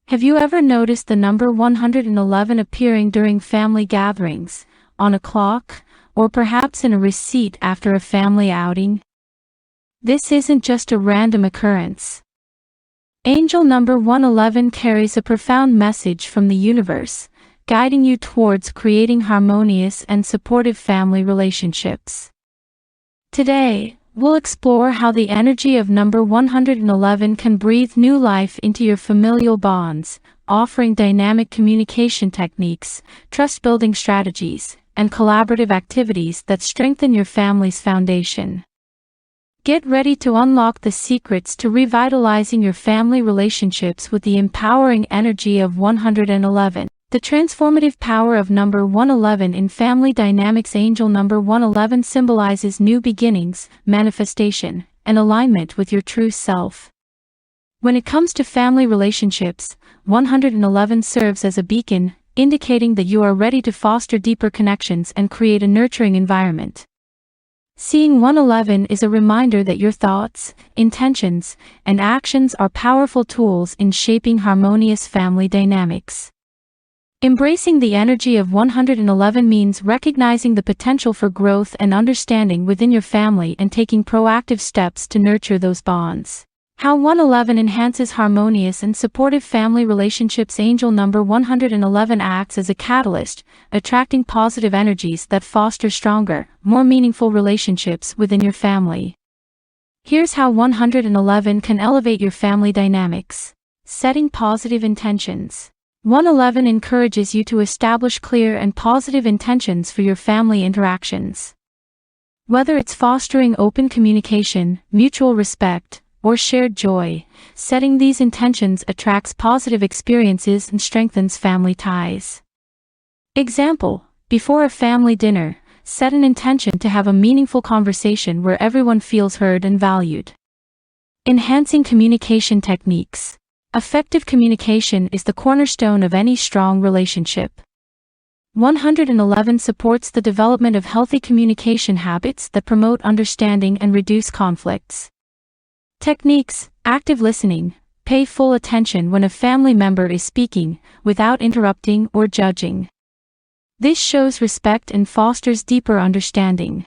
Have you ever noticed the number 111 appearing during family gatherings, on a clock, or perhaps in a receipt after a family outing? This isn't just a random occurrence. Angel number 111 carries a profound message from the universe, guiding you towards creating harmonious and supportive family relationships. Today, we'll explore how the energy of number 111 can breathe new life into your familial bonds, offering dynamic communication techniques, trust-building strategies, and collaborative activities that strengthen your family's foundation. Get ready to unlock the secrets to revitalizing your family relationships with the empowering energy of 111. The transformative power of number 111 in family dynamics. Angel number 111 symbolizes new beginnings, manifestation, and alignment with your true self. When it comes to family relationships, 111 serves as a beacon, indicating that you are ready to foster deeper connections and create a nurturing environment. Seeing 111 is a reminder that your thoughts, intentions, and actions are powerful tools in shaping harmonious family dynamics. Embracing the energy of 111 means recognizing the potential for growth and understanding within your family and taking proactive steps to nurture those bonds. How 111 enhances harmonious and supportive family relationships. Angel number 111 acts as a catalyst, attracting positive energies that foster stronger, more meaningful relationships within your family. Here's how 111 can elevate your family dynamics. Setting positive intentions. 111 encourages you to establish clear and positive intentions for your family interactions. Whether it's fostering open communication, mutual respect, or shared joy, setting these intentions attracts positive experiences and strengthens family ties. Example: before a family dinner, set an intention to have a meaningful conversation where everyone feels heard and valued. Enhancing communication techniques. Effective communication is the cornerstone of any strong relationship. 111 supports the development of healthy communication habits that promote understanding and reduce conflicts. Techniques: active listening. Pay full attention when a family member is speaking, without interrupting or judging. This shows respect and fosters deeper understanding.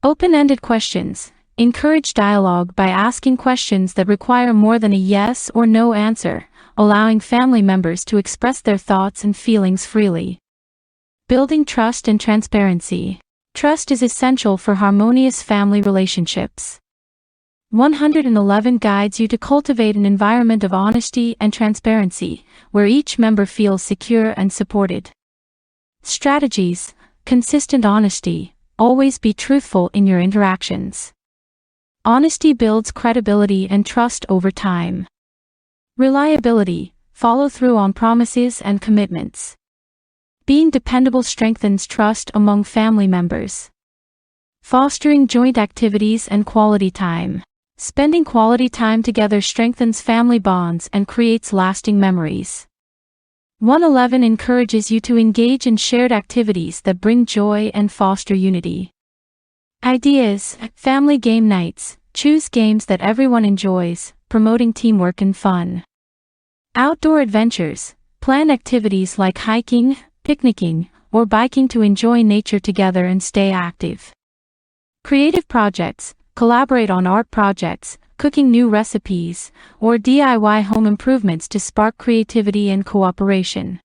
Open-ended questions. Encourage dialogue by asking questions that require more than a yes or no answer, allowing family members to express their thoughts and feelings freely. Building trust and transparency. Trust is essential for harmonious family relationships. 111 guides you to cultivate an environment of honesty and transparency, where each member feels secure and supported. Strategies: consistent honesty. Always be truthful in your interactions. Honesty builds credibility and trust over time. Reliability. Follow through on promises and commitments. Being dependable strengthens trust among family members. Fostering joint activities and quality time. Spending quality time together strengthens family bonds and creates lasting memories. 111 encourages you to engage in shared activities that bring joy and foster unity. Ideas: family game nights. Choose games that everyone enjoys, promoting teamwork and fun. Outdoor adventures. Plan activities like hiking, picnicking, or biking to enjoy nature together and stay active. Creative projects. Collaborate on art projects, cooking new recipes, or DIY home improvements to spark creativity and cooperation.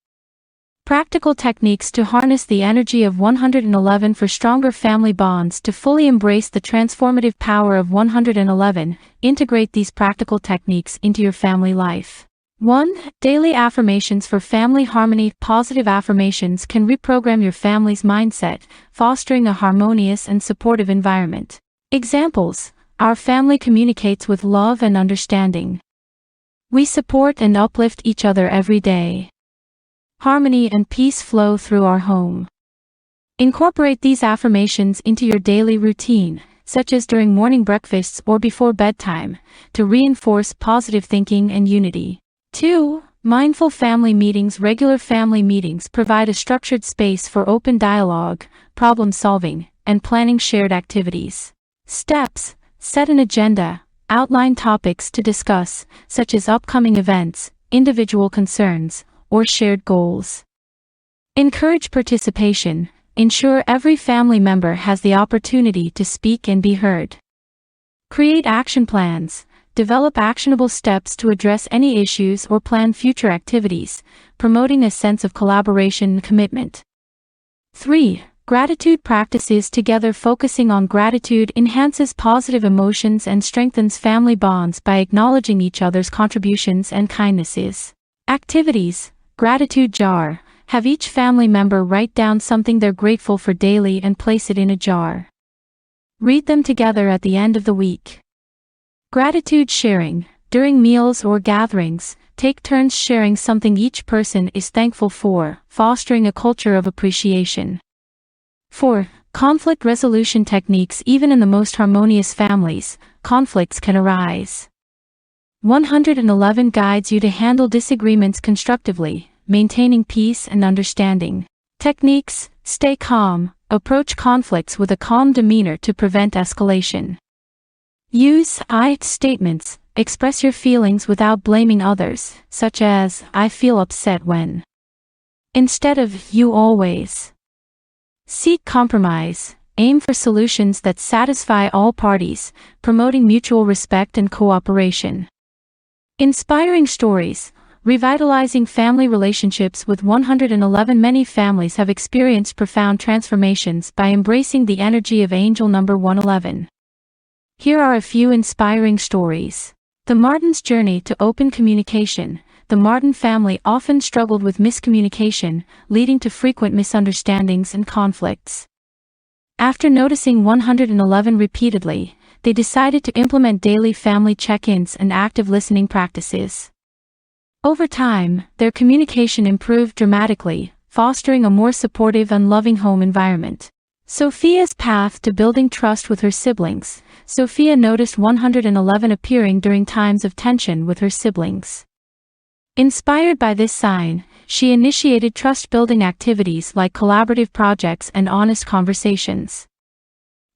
Practical techniques to harness the energy of 111 for stronger family bonds. To fully embrace the transformative power of 111, integrate these practical techniques into your family life. 1. Daily affirmations for family harmony. Positive affirmations can reprogram your family's mindset, fostering a harmonious and supportive environment. Examples: our family communicates with love and understanding. We support and uplift each other every day. Harmony and peace flow through our home. Incorporate these affirmations into your daily routine, such as during morning breakfasts or before bedtime, to reinforce positive thinking and unity. 2. Mindful family meetings. Regular family meetings provide a structured space for open dialogue, problem solving, and planning shared activities. Steps: set an agenda, outline topics to discuss, such as upcoming events, individual concerns, or shared goals. Encourage participation. Ensure every family member has the opportunity to speak and be heard. Create action plans. Develop actionable steps to address any issues or plan future activities, promoting a sense of collaboration and commitment. 3. Gratitude practices together. Focusing on gratitude enhances positive emotions and strengthens family bonds by acknowledging each other's contributions and kindnesses. Activities. Gratitude jar. Have each family member write down something they're grateful for daily and place it in a jar. Read them together at the end of the week. Gratitude sharing. During meals or gatherings, take turns sharing something each person is thankful for, fostering a culture of appreciation. 4. Conflict resolution techniques. Even in the most harmonious families, conflicts can arise. 111 guides you to handle disagreements constructively, maintaining peace and understanding. Techniques. Stay calm. Approach conflicts with a calm demeanor to prevent escalation. Use I statements. Express your feelings without blaming others, such as, I feel upset when, instead of, you always. Seek compromise. Aim for solutions that satisfy all parties, promoting mutual respect and cooperation. Inspiring stories. Revitalizing family relationships with 111. Many families have experienced profound transformations by embracing the energy of angel number 111. Here are a few inspiring stories. The Martins' journey to open communication. The Martin family often struggled with miscommunication, leading to frequent misunderstandings and conflicts. After noticing 111 repeatedly, they decided to implement daily family check-ins and active listening practices. Over time, their communication improved dramatically, fostering a more supportive and loving home environment. Sophia's path to building trust with her siblings. Sophia noticed 111 appearing during times of tension with her siblings. Inspired by this sign, she initiated trust-building activities like collaborative projects and honest conversations.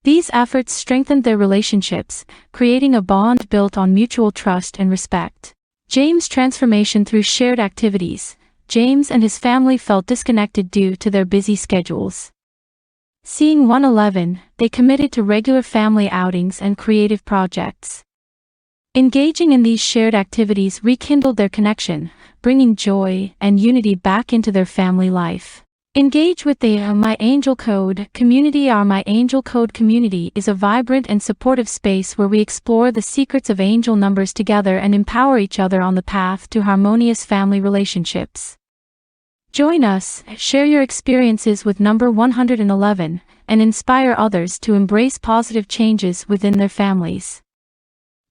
These efforts strengthened their relationships, creating a bond built on mutual trust and respect. James' transformation through shared activities. James and his family felt disconnected due to their busy schedules. Seeing 111, they committed to regular family outings and creative projects. Engaging in these shared activities rekindled their connection, bringing joy and unity back into their family life. Engage with the My Angel Code community. Our My Angel Code community is a vibrant and supportive space where we explore the secrets of angel numbers together and empower each other on the path to harmonious family relationships. Join us, share your experiences with number 111, and inspire others to embrace positive changes within their families.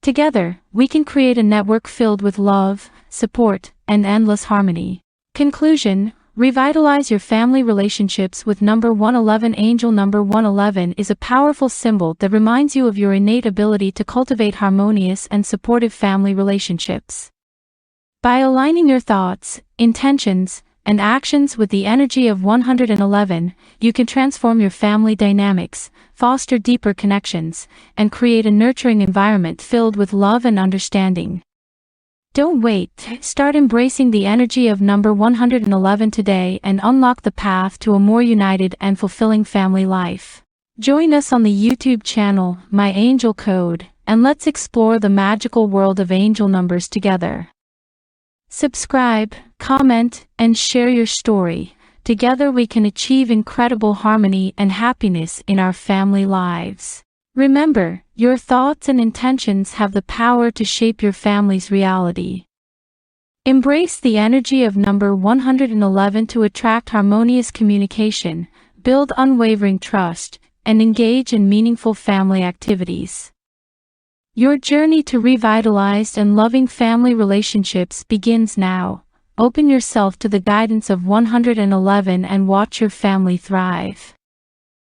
Together, we can create a network filled with love, support, and endless harmony. Conclusion. Revitalize your family relationships with number 111. Angel number 111 is a powerful symbol that reminds you of your innate ability to cultivate harmonious and supportive family relationships. By aligning your thoughts, intentions, and actions with the energy of 111, you can transform your family dynamics, foster deeper connections, and create a nurturing environment filled with love and understanding. Don't wait, start embracing the energy of number 111 today and unlock the path to a more united and fulfilling family life. Join us on the YouTube channel, My Angel Code, and let's explore the magical world of angel numbers together. Subscribe, comment, and share your story. Together we can achieve incredible harmony and happiness in our family lives. Remember, your thoughts and intentions have the power to shape your family's reality. Embrace the energy of number 111 to attract harmonious communication, build unwavering trust, and engage in meaningful family activities. Your journey to revitalized and loving family relationships begins now. Open yourself to the guidance of 111 and watch your family thrive.